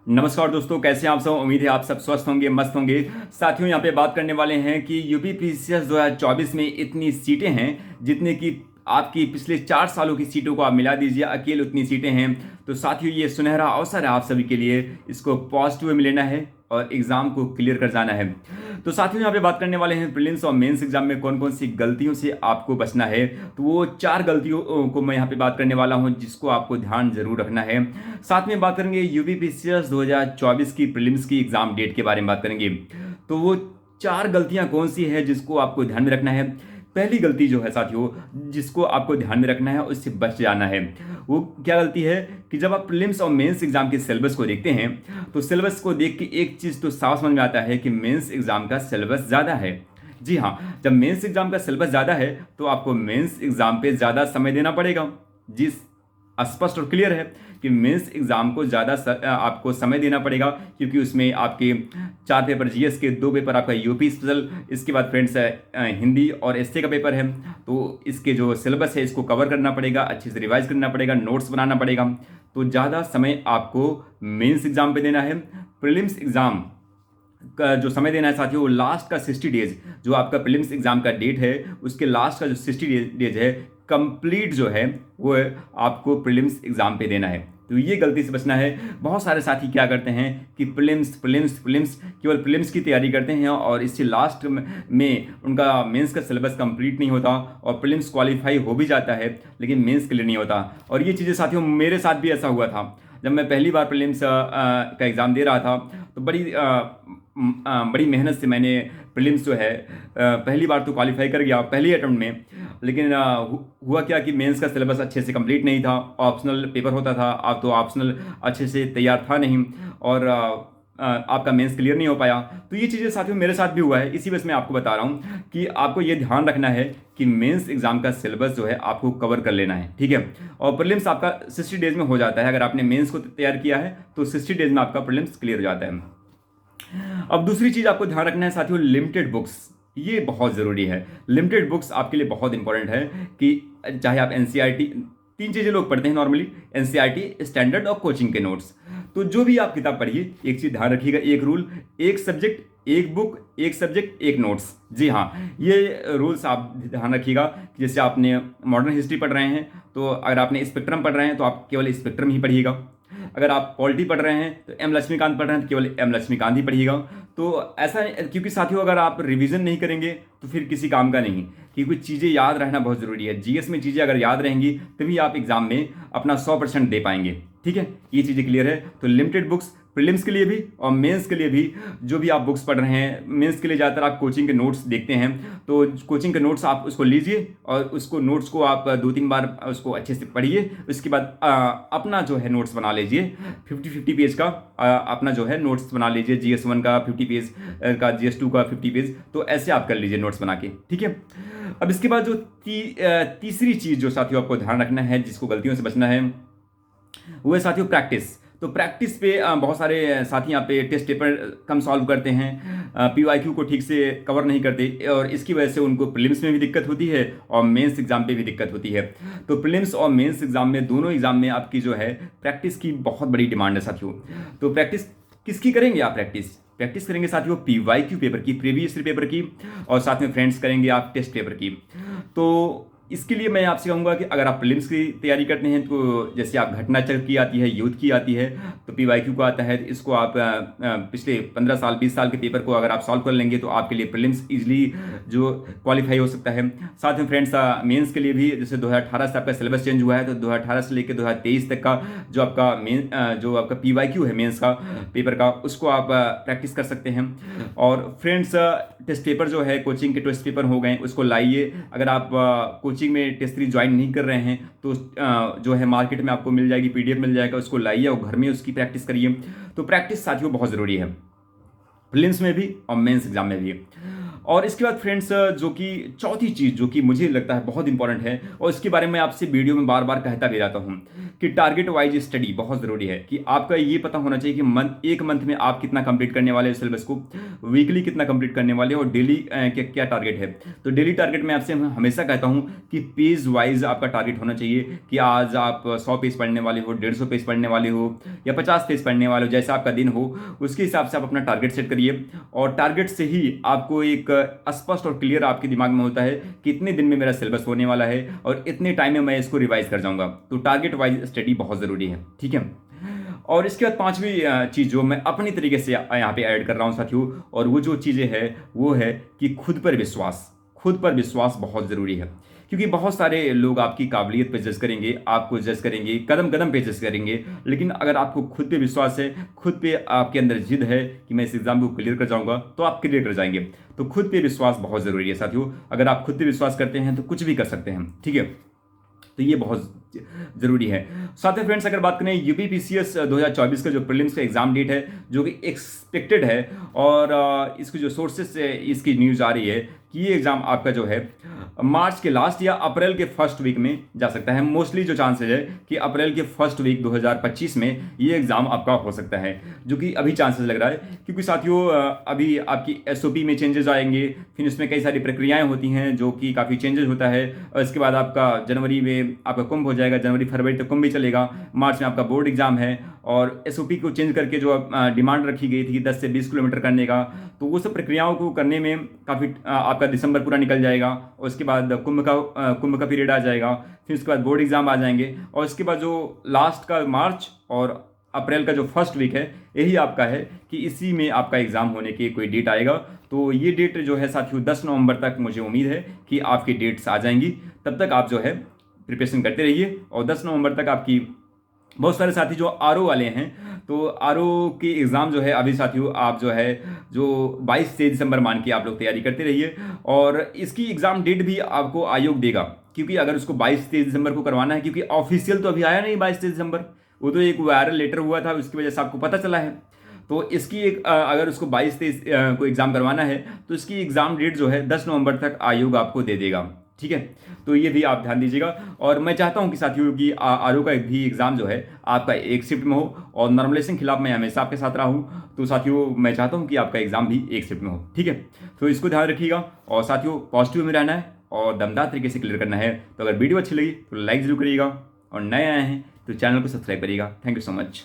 नमस्कार दोस्तों, कैसे हैं आप सब। उम्मीद है आप सब स्वस्थ होंगे, मस्त होंगे। साथियों, यहाँ पे बात करने वाले हैं कि यूपी पीसीएस 2024 में इतनी सीटें हैं जितने कि आपकी पिछले 4 सालों की सीटों को आप मिला दीजिए, अकेले उतनी सीटें हैं। तो साथियों, ये सुनहरा अवसर है आप सभी के लिए, इसको पॉजिटिव वे में लेना है और एग्जाम को क्लियर कर जाना है। तो साथियों, यहाँ पे बात करने वाले हैं प्रीलिम्स और मेंस एग्जाम में कौन कौन सी गलतियों से आपको बचना है। तो वो 4 गलतियों को मैं यहाँ पे बात करने वाला हूँ जिसको आपको ध्यान जरूर रखना है। साथ में बात करेंगे यूपीपीसीएस 2024 की प्रीलिम्स की एग्जाम डेट के बारे में बात करेंगे। तो वो 4 गलतियां कौन सी है जिसको आपको ध्यान में रखना है। पहली गलती जो है साथियों, जिसको आपको ध्यान में रखना है, उससे बच जाना है। वो क्या गलती है कि जब आप प्रीलिम्स और मेंस एग्जाम के सिलेबस को देखते हैं तो सिलेबस को देख के एक चीज तो साफ समझ में आता है कि मेंस एग्जाम का सिलेबस ज्यादा है। जी हाँ, जब मेंस एग्जाम का सिलेबस ज्यादा है तो आपको मेंस एग्जाम पे ज्यादा समय देना पड़ेगा। जिस स्पष्ट और क्लियर है कि मेंस एग्जाम को ज़्यादा आपको समय देना पड़ेगा, क्योंकि उसमें आपके 4 पेपर जीएस के, 2 पेपर आपका यूपी स्पेशल, इसके बाद फ्रेंड्स हिंदी और एसए का पेपर है। तो इसके जो सिलेबस है इसको कवर करना पड़ेगा, अच्छे से रिवाइज करना पड़ेगा, नोट्स बनाना पड़ेगा। तो ज़्यादा समय आपको मेंस एग्जाम पे देना है। प्रीलिम्स एग्जाम का जो समय देना है साथियों, वो लास्ट का 60 डेज, जो आपका प्रीलिम्स एग्जाम का डेट है उसके लास्ट का जो 60 डेज है कंप्लीट जो है वो आपको प्रीलिम्स एग्जाम पे देना है। तो ये गलती से बचना है। बहुत सारे साथी क्या करते हैं कि प्रीलिम्स प्रीलिम्स प्रीलिम्स केवल प्रीलिम्स की तैयारी करते हैं और इससे लास्ट में उनका मेंस का सिलेबस कंप्लीट नहीं होता और प्रीलिम्स क्वालिफाई हो भी जाता है लेकिन मेंस के लिए नहीं होता। और ये चीज़ें साथियों मेरे साथ भी ऐसा हुआ था। जब मैं पहली बार प्रीलिम्स का एग्ज़ाम दे रहा था तो बड़ी मेहनत से मैंने प्रीलिम्स जो है पहली बार तो क्वालिफाई कर गया पहली अटेम्प्ट में। लेकिन हुआ क्या कि मेंस का सिलेबस अच्छे से कंप्लीट नहीं था, ऑप्शनल पेपर होता था। अब तो ऑप्शनल अच्छे से तैयार था नहीं और आपका मेंस क्लियर नहीं हो पाया। तो ये चीज़ें साथियों मेरे साथ भी हुआ है। इसी वजह से मैं आपको बता रहा हूँ कि आपको ये ध्यान रखना है कि मेंस एग्जाम का सिलेबस जो है आपको कवर कर लेना है, ठीक है। और प्रीलिम्स आपका 60 डेज में हो जाता है। अगर आपने मेंस को तैयार किया है तो 60 डेज में आपका प्रीलिम्स क्लियर हो जाता है। अब दूसरी चीज आपको ध्यान रखना है साथियों, लिमिटेड बुक्स। ये बहुत जरूरी है। लिमिटेड बुक्स आपके लिए बहुत इंपॉर्टेंट है कि चाहे आप एनसीईआरटी, 3 चीजें लोग पढ़ते हैं नॉर्मली, एनसीईआरटी, स्टैंडर्ड और कोचिंग के नोट्स। तो जो भी आप किताब पढ़िए, एक चीज ध्यान रखिएगा, एक रूल, एक सब्जेक्ट एक बुक, एक सब्जेक्ट एक नोट्स। जी हाँ, ये रूल्स आप ध्यान रखिएगा। जैसे आपने मॉडर्न हिस्ट्री पढ़ रहे हैं तो अगर आपने स्पेक्ट्रम पढ़ रहे हैं तो आप केवल स्पेक्ट्रम ही पढ़िएगा। अगर आप पॉलिटी पढ़ रहे हैं तो एम लक्ष्मीकांत पढ़ रहे हैं तो केवल एम लक्ष्मीकांत ही पढ़िएगा। तो ऐसा, क्योंकि साथियों अगर आप रिवीजन नहीं करेंगे तो फिर किसी काम का नहीं, क्योंकि चीज़ें याद रहना बहुत ज़रूरी है। जीएस में चीज़ें अगर याद रहेंगी तभी आप एग्जाम में अपना 100% दे पाएंगे, ठीक है। ये चीज़ें क्लियर है। तो लिमिटेड बुक्स प्रीलिम्स के लिए भी और मेंस के लिए भी। जो भी आप बुक्स पढ़ रहे हैं, मेंस के लिए ज़्यादातर आप कोचिंग के नोट्स देखते हैं तो कोचिंग के नोट्स आप उसको लीजिए और उसको नोट्स को आप 2-3 बार उसको अच्छे से पढ़िए। उसके बाद अपना जो है नोट्स बना लीजिए 50-50 पेज का। अपना जो है नोट्स बना लीजिए, GS1 का 50 पेज का, GS2 का 50 पेज। तो ऐसे आप कर लीजिए नोट्स बना के, ठीक है। अब इसके बाद जो तीसरी चीज़ जो साथियों आपको ध्यान रखना है, जिसको गलतियों से बचना है, वो है साथियों प्रैक्टिस। तो प्रैक्टिस पे बहुत सारे साथी यहाँ पे टेस्ट पेपर कम सॉल्व करते हैं, पीवाईक्यू को ठीक से कवर नहीं करते और इसकी वजह से उनको प्रीलिम्स में भी दिक्कत होती है और मेंस एग्जाम पे भी दिक्कत होती है। तो प्रीलिम्स और मेंस एग्जाम में, दोनों एग्जाम में आपकी जो है प्रैक्टिस की बहुत बड़ी डिमांड है साथियों। तो प्रैक्टिस किसकी करेंगे आप? प्रैक्टिस करेंगे साथियों पीवाईक्यू पेपर की, प्रीवियस पेपर की, और साथ में फ्रेंड्स करेंगे आप टेस्ट पेपर की। तो इसके लिए मैं आपसे कहूँगा कि अगर आप प्रीलिम्स की तैयारी करते हैं तो जैसे आप घटना चक्र की आती है, युद्ध की आती है, तो पीवाईक्यू को आता है, तो इसको आप पिछले 15 साल 20 साल के पेपर को अगर आप सॉल्व कर लेंगे तो आपके लिए प्रीलिम्स इजीली जो क्वालिफाई हो सकता है। साथ में फ्रेंड्स मेंस के लिए भी, जैसे 2018 से आपका सिलेबस चेंज हुआ है तो 2018 से लेकर 2023 तक का जो आपका पीवाईक्यू है मेंस का पेपर का, उसको आप प्रैक्टिस कर सकते हैं। और फ्रेंड्स टेस्ट पेपर जो है, कोचिंग के टेस्ट पेपर हो गए, उसको लाइए। अगर आप कोचिंग में टेस्ट सीरीज ज्वाइन नहीं कर रहे हैं तो जो है मार्केट में आपको मिल जाएगी, PDF मिल जाएगा, उसको लाइए और घर में उसकी प्रैक्टिस करिए। तो प्रैक्टिस साथियों बहुत ज़रूरी है, प्रीलिम्स में भी और मेंस एग्जाम में भी। और इसके बाद फ्रेंड्स जो कि चौथी चीज़ जो कि मुझे लगता है बहुत इंपॉर्टेंट है, और इसके बारे में आपसे वीडियो में बार बार कहता भी रहता हूँ, कि टारगेट वाइज स्टडी बहुत ज़रूरी है। कि आपका ये पता होना चाहिए कि एक मंथ में आप कितना कंप्लीट करने वाले हो सिलेबस को, वीकली कितना कंप्लीट करने वाले हो, और डेली क्या टारगेट है। तो डेली टारगेट में आपसे हमेशा कहता हूँ कि पेज वाइज आपका टारगेट होना चाहिए, कि आज आप 100 पेज पढ़ने वाले हो, 150 पेज पढ़ने वाले हो, या 50 पेज पढ़ने वाले हो, जैसा आपका दिन हो उसके हिसाब से आप अपना टारगेट सेट करिए। और टारगेट से ही आपको एक स्पष्ट और क्लियर आपके दिमाग में होता है कि इतने दिन में मेरा सिलेबस होने वाला है और इतने टाइम में मैं इसको रिवाइज कर जाऊंगा। तो टारगेट वाइज स्टडी बहुत ज़रूरी है, ठीक है। और इसके बाद पांचवी चीज़ जो मैं अपनी तरीके से यहाँ पे ऐड कर रहा हूँ साथियों, और वो जो चीज़ें हैं वो है कि खुद पर विश्वास बहुत ज़रूरी है। क्योंकि बहुत सारे लोग आपकी काबिलियत पे जज करेंगे, आपको जज करेंगे, कदम कदम पे जज करेंगे, लेकिन अगर आपको खुद पे विश्वास है, खुद पे आपके अंदर जिद है कि मैं इस एग्जाम को क्लियर कर जाऊंगा, तो आप क्लियर कर जाएंगे। तो खुद पे विश्वास बहुत ज़रूरी है साथियों। अगर आप खुद पे विश्वास करते हैं तो कुछ भी कर सकते हैं, ठीक है। तो ये बहुत ज़रूरी है। साथ ही फ्रेंड्स, अगर बात करें यूपीपीसीएस 2024 का जो प्रीलिम्स का एग्ज़ाम डेट है, जो कि एक्सपेक्टेड है, और इसकी जो सोर्सेस से इसकी न्यूज़ आ रही है कि ये एग्ज़ाम आपका जो है मार्च के लास्ट या अप्रैल के फर्स्ट वीक में जा सकता है। मोस्टली जो चांसेज है कि अप्रैल के फर्स्ट वीक 2025 में ये एग्ज़ाम आपका हो सकता है, जो कि अभी चांसेस लग रहा है। क्योंकि साथियों अभी आपकी एसओपी में चेंजेस आएंगे, फिर इसमें कई सारी प्रक्रियाएं होती हैं जो कि काफ़ी चेंजेस होता है, और इसके बाद आपका जनवरी में आपका कुंभ हो जाएगा, जनवरी फरवरी तक कुंभ भी चलेगा, मार्च में आपका बोर्ड एग्जाम है, और एसओपी को चेंज करके जो डिमांड रखी गई थी 10 से 20 किलोमीटर करने का, तो वो सब प्रक्रियाओं को करने में काफ़ी आपका दिसंबर पूरा निकल जाएगा, और उसके बाद कुंभ का पीरियड आ जाएगा, फिर उसके बाद बोर्ड एग्जाम आ जाएंगे, और इसके बाद जो लास्ट का मार्च और अप्रैल का जो फर्स्ट वीक है यही आपका है कि इसी में आपका एग्ज़ाम होने की कोई डेट आएगा। तो ये डेट जो है साथियों 10 नवंबर तक मुझे उम्मीद है कि आपकी डेट्स आ जाएंगी। तब तक आप जो है प्रिपरेशन करते रहिए, और 10 नवंबर तक आपकी बहुत सारे साथी जो आरओ वाले हैं, तो आरओ की एग्ज़ाम जो है अभी साथियों आप जो 22 दिसंबर मान के आप लोग तैयारी करते रहिए, और इसकी एग्ज़ाम डेट भी आपको आयोग देगा। क्योंकि अगर उसको 22 दिसंबर को करवाना है, क्योंकि ऑफिशियल तो अभी आया नहीं 22 दिसंबर, वो तो एक वायरल लेटर हुआ था, उसकी वजह से आपको पता चला है। तो इसकी अगर उसको 22 को एग्ज़ाम करवाना है तो इसकी एग्ज़ाम डेट जो है 10 नवंबर तक आयोग आपको दे देगा, ठीक है। तो ये भी आप ध्यान दीजिएगा। और मैं चाहता हूं कि साथियों की आरओ का भी एग्ज़ाम जो है आपका एक शिफ्ट में हो, और नॉर्मलाइजेशन के खिलाफ मैं हमेशा आपके साथ रहा हूं। तो साथियों मैं चाहता हूं कि आपका एग्ज़ाम भी एक शिफ्ट में हो, ठीक है। तो इसको ध्यान रखिएगा, और साथियों पॉजिटिव में रहना है और दमदार तरीके से क्लियर करना है। तो अगर वीडियो अच्छी लगी तो लाइक जरूर करिएगा, और नए आए हैं तो चैनल को सब्सक्राइब करिएगा। Thank you so much.